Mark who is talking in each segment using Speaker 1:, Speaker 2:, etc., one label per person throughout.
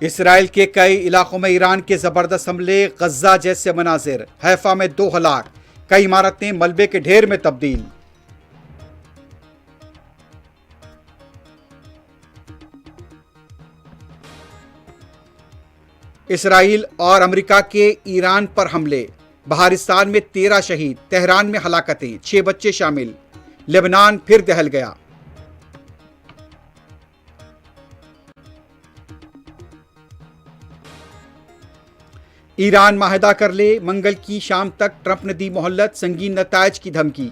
Speaker 1: اسرائیل کے کئی علاقوں میں ایران کے زبردست حملے، غزہ جیسے مناظر، حیفا میں 2 ہلاک، کئی عمارتیں ملبے کے ڈھیر میں تبدیل۔ اسرائیل اور امریکہ کے ایران پر حملے، بہارستان میں 13 شہید، تہران میں ہلاکتیں، 6 بچے شامل، لبنان پھر دہل گیا۔ ایران معاہدہ کر لے، منگل کی شام تک ٹرمپ نے دی مہلت، سنگین نتائج کی دھمکی۔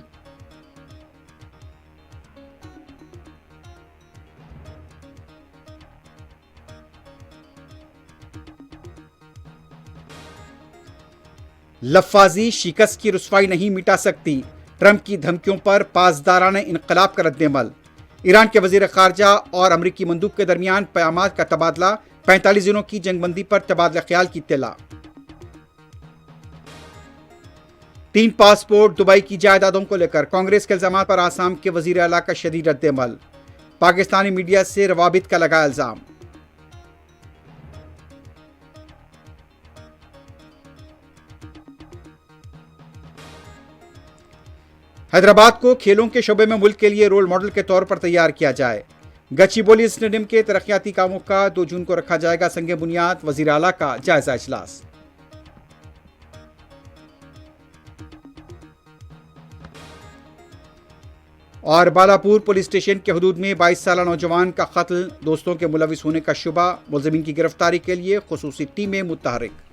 Speaker 1: لفاظی شکست کی رسوائی نہیں مٹا سکتی، ٹرمپ کی دھمکیوں پر پاسدارانہ انقلاب کا رد عمل۔ ایران کے وزیر خارجہ اور امریکی مندوب کے درمیان پیغامات کا تبادلہ، 45 دنوں کی جنگ بندی پر تبادلہ خیال کی اطلاع۔ 3 پاسپورٹ دبئی کی جائیدادوں کو لے کر کانگریس کے الزامات پر آسام کے وزیر اعلیٰ کا شدید رد عمل، پاکستانی میڈیا سے روابط کا لگایا الزام۔ حیدرآباد کو کھیلوں کے شعبے میں ملک کے لیے رول ماڈل کے طور پر تیار کیا جائے، گچی بولی اسٹیڈیم کے ترقیاتی کاموں کا 2 جون کو رکھا جائے گا سنگ بنیاد، وزیر اعلیٰ کا جائزہ اجلاس۔ اور بالاپور پولیس اسٹیشن کے حدود میں 22 سالہ نوجوان کا قتل، دوستوں کے ملوث ہونے کا شبہ، ملزمین کی گرفتاری کے لیے خصوصی ٹیمیں متحرک۔